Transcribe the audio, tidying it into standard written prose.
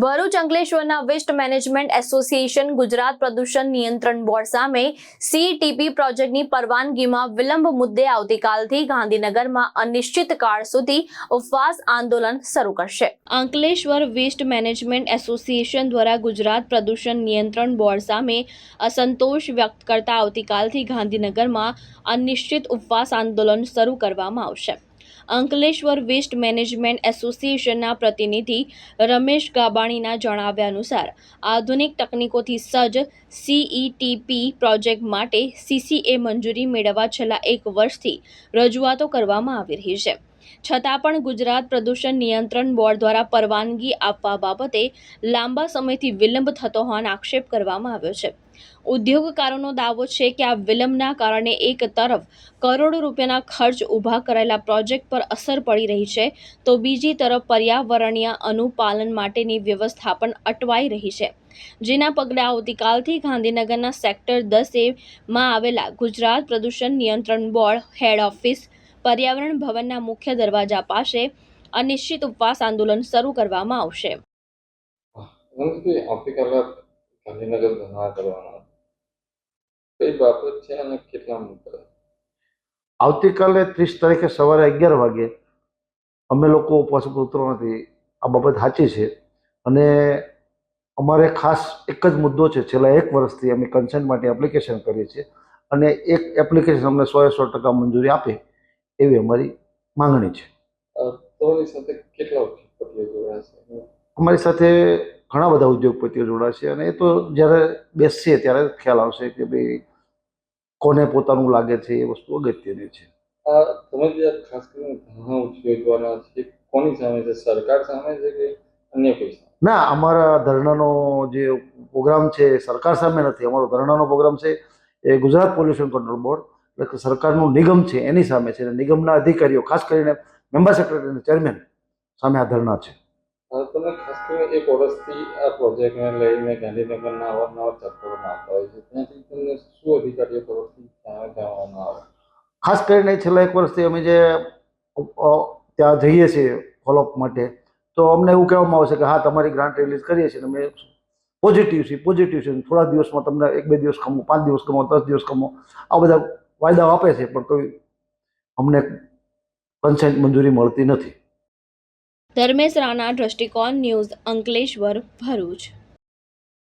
ભરૂચ અંકલેશ્વરના waste management association Gujarat પ્રદૂષણ નિયંત્રણ બોર્ડ સામે સીટીપી પ્રોજેક્ટની પરવાનગીમાં વિલંબ મુદ્દે આવતીકાલથી ગાંધીનગરમાં અનિશ્ચિતકાળ સુધી ઉપવાસ આંદોલન શરૂ કરશે। અંકલેશ્વર વેસ્ટ મેનેજમેન્ટ એસોસિએશન દ્વારા ગુજરાત પ્રદૂષણ નિયંત્રણ બોર્ડ સામે અસંતોષ વ્યક્ત કરતા આવતીકાલથી ગાંધીનગરમાં અનિશ્ચિત ઉપવાસ આંદોલન શરૂ કરવામાં આવશે। અંકલેશ્વર વેસ્ટ મેનેજમેન્ટ એસોસિએશનના પ્રતિનિધિ રમેશ ગાબાણીના જણાવ્યા અનુસાર આધુનિક તકનીકોથી સજ્જ સીઈટીપી પ્રોજેક્ટ માટે સીસીએ મંજૂરી મેળવવા છેલ્લા 1 વર્ષથી રજૂઆતો કરવામાં આવી રહી છે, છતાં પણ ગુજરાત પ્રદૂષણ નિયંત્રણ બોર્ડ દ્વારા પરવાનગી આપવા બાબતે લાંબા સમયથી વિલંબ થતો હોવાનો આક્ષેપ કરવામાં આવ્યો છે। ઉદ્યોગકારોનો દાવો છે કે આ વિલંબના કારણે એક તરફ કરોડો રૂપિયાના ખર્ચ ઊભા કરાયેલા પ્રોજેક્ટ પર અસર પડી રહી છે, તો બીજી તરફ પર્યાવરણીય અનુપાલન માટેની વ્યવસ્થા પણ અટવાઈ રહી છે, જેના પગલે આવતીકાલથી ગાંધીનગરના સેક્ટર 10માં આવેલા ગુજરાત પ્રદૂષણ નિયંત્રણ બોર્ડ હેડ ઓફિસ પર્યાવરણ ભવનના મુખ્ય દરવાજા પાસે અનિશ્ચિત ઉપવાસ આંદોલન શરૂ કરવામાં આવશે। ગાંધીનગર ધરણા કરવાના કઈ બાબત છે અને કેટલા મુદ્દા? આવતીકાલે 30 તારીખે સવારે 11 વાગે અમે લોકો ઉપવાસ ઉપર ઉતરવાથી આ બાબત સાચી છે અને અમારે ખાસ એક જ મુદ્દો છે। છેલ્લા 1 વર્ષથી અમે કન્સેન્ટ માટે એપ્લિકેશન કરીએ છીએ અને એક એપ્લિકેશન અમને 100% મંજૂરી આપે એવી અમારી માંગણી છે। તમારી સાથે કેટલા ઉદ્યોગપતિઓ જોડાયા છે? અમારી સાથે ઘણા બધા ઉદ્યોગપતિઓ જોડાશે અને એ તો જ્યારે બેસીએ ત્યારે ખ્યાલ આવશે કે ભાઈ કોને પોતાનું લાગે છે, એ વસ્તુ અગત્યની છે। તમે જે ખાસ કરીને ધરણા ઉઠાવવાના છે કોની સામે છે? સરકાર સામે છે કે અન્ય કોઈ સામે? ના, અમારા ધરણાનો જે પ્રોગ્રામ છે એ સરકાર સામે નથી। અમારો ધરણાનો પ્રોગ્રામ છે એ ગુજરાત પોલ્યુશન કંટ્રોલ બોર્ડ એટલે કે સરકારનું નિગમ છે એની સામે છે અને નિગમના અધિકારીઓ ખાસ કરીને મેમ્બર સેક્રેટરી અને ચેરમેન સામે આ ધરણા છે। તમે ખાસ કરીને 1 વર્ષથી આ પ્રોજેક્ટને લઈને ગાંધીનગરના અવારનવાર ચક્કરમાં આવતા હોય છે, ત્યાંથી તમને શું અધિકારીઓ તરફથી જણાવવામાં આવે? ખાસ કરીને છેલ્લા 1 વર્ષથી અમે જે ત્યાં જઈએ છીએ ફોલોઅપ માટે તો અમને એવું કહેવામાં આવશે કે હા તમારી ગ્રાન્ટ રિલીઝ કરીએ છીએ, અમે પોઝિટિવ છે થોડા દિવસમાં તમને 1-2 દિવસ ખમો, 5 દિવસ ખમો, 10 દિવસ ખમો, આ બધા વાયદાઓ આપે છે પણ કોઈ અમને કન્સેન્ટ મંજૂરી મળતી નથી। ધર્મેશ રાણા, દ્રષ્ટિકોણ ન્યૂઝ, અંકલેશ્વર, ભરૂચ।